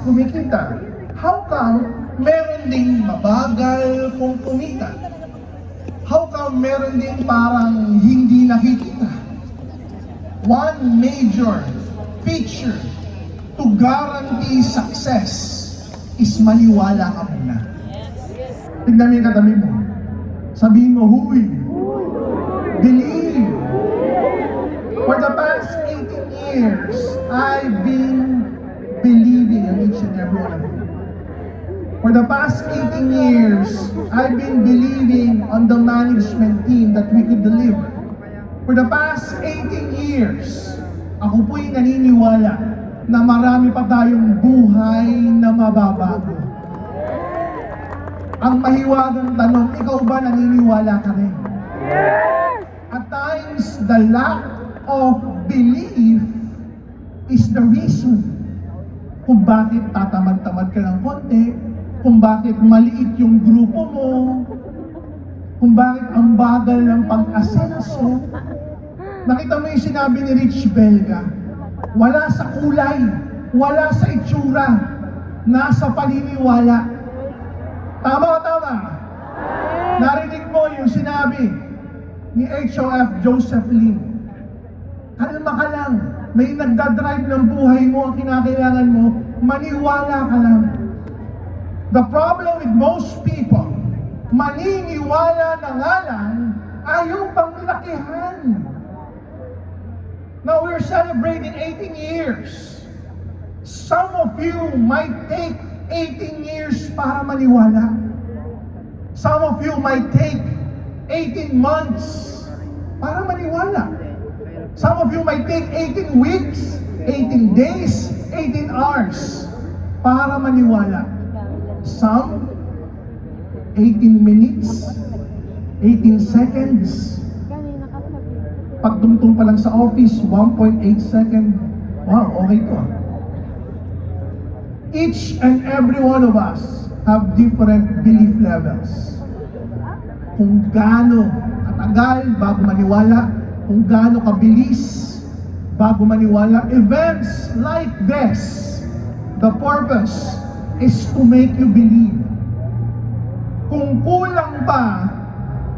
kumikita? How come meron ding mabagal kung kumita? How come meron ding parang hindi nakikita? One major feature to guarantee success is maniwala ka muna. Tignan mo yung katabi mo. Sabihin mo, huy! Believe! For the past 18 years, I've been believing in each and every one of you. For the past 18 years, I've been believing on the management team that we could deliver. For the past 18 years, ako po'y naniniwala na marami pa tayong buhay na mababago. Ang mahiwagang tanong, ikaw ba naniniwala ka rin? At times, the lack of belief is the reason kung bakit tatamad-tamad ka ng konti, kung bakit maliit yung grupo mo, kung bakit ang bagal ng pag-asenso. Nakita mo yung sinabi ni Rich Belga, wala sa kulay, wala sa itsura, nasa paniniwala. Tama o tama? Narinig mo yung sinabi ni HOF Joseph Lim. Kalma ka lang, may nagdadrive ng buhay mo, ang kinakailangan mo, maniwala ka lang. The problem with most people, maniniwala na nga lang, ayaw pang lakihan. Now we're celebrating 18 years. Some of you might take 18 years para maniwala. Some of you might take 18 months para maniwala. Some of you might take 18 weeks, 18 days, 18 hours para maniwala. Some, 18 minutes, 18 seconds. Pagtungtong pa lang sa office, 1.8 second. Wow, okay to. Each and every one of us have different belief levels. Kung gaano katagal bago maniwala, kung gaano kabilis bago maniwala. Events like this, the purpose is to make you believe. Kung kulang pa,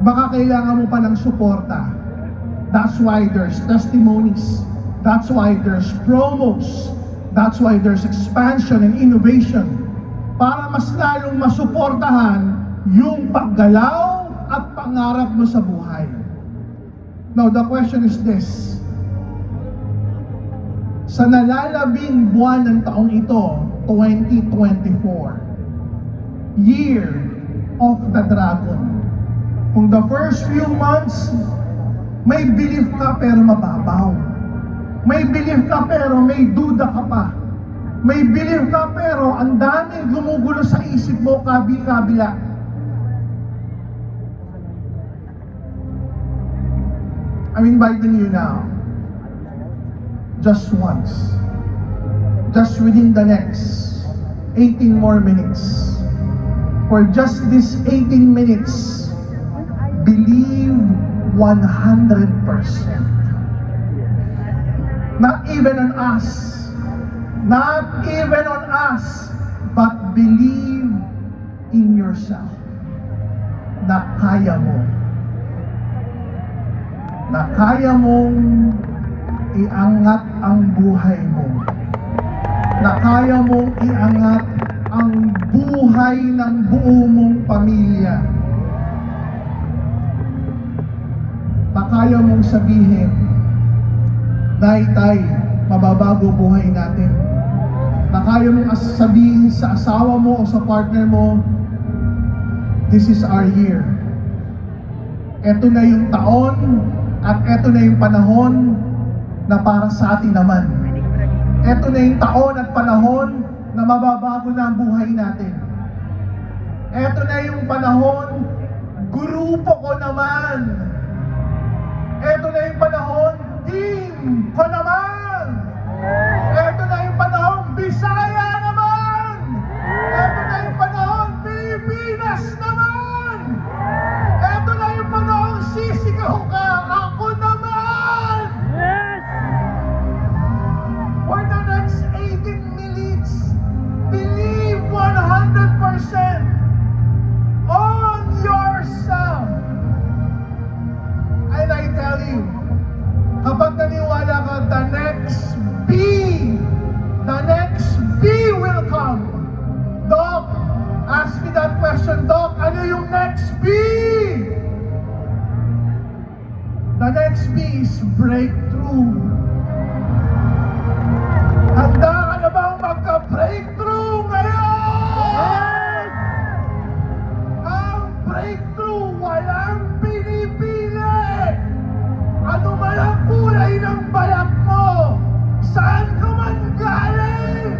baka kailangan mo pa ng suporta. That's why there's testimonies. That's why there's promos. That's why there's expansion and innovation. Para mas lalong masuportahan yung paggalaw at pangarap mo sa buhay. Now, the question is this. Sa nalalabing buwan ng taong ito, 2024, Year of the Dragon. Kung the first few months, may belief ka pero mababaw. May belief ka pero may duda ka pa. May belief ka pero ang daming gumugulo sa isip mo kabi-kabila. I'm inviting you now, just once, just within the next 18 more minutes, for just this 18 minutes, believe 100%. Not even on us, not even on us, but believe in yourself na kaya mo. Na kaya mong iangat ang buhay mo. Na kaya mong iangat ang buhay ng buo mong pamilya. Na kaya mong sabihin, Tay, mababago buhay natin. Na kaya mong sabihin sa asawa mo o sa partner mo, this is our year. Ito na yung taon at ito na yung panahon na para sa atin naman. Ito na yung taon at panahon na mababago na ang buhay natin. Ito na yung panahon, grupo ko naman. Ito na yung panahon, team ko naman. Ito na yung panahon, Bisaya naman. Ito na yung panahon, Pilipinas naman. Ito na yung panahon, sisigaw ka, ako naman. For the next 18 minutes, on yourself. And I tell you, kapag naniwala ka, the next B will come. Doc, ask me that question. Doc, ano yung next B? The next B is breakthrough. Handa ka na bang magka-breakthrough ngayon? Ang breakthrough, walang pinipili. Ano man ang kulay ng balak mo? Saan ka man galing?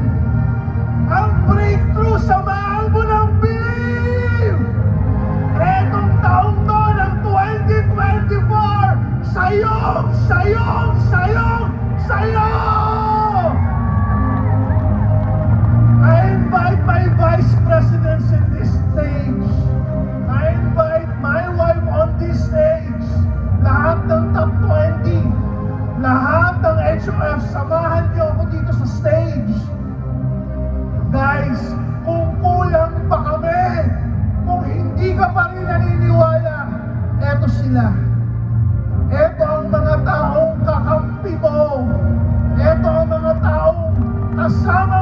Ang breakthrough, samahan mo ng believe! Etong taong to ng 2024, sayong! I invite my vice presidents in this stage. I invite my wife on this stage. Lahat ng top 20, lahat ng HOF, samahan niyo ako dito sa stage. Guys, kung kulang pa kami, kung hindi ka pa rin naniniwala, eto sila. Eto ang mga taong kakampi mo. Eto ang mga taong kasama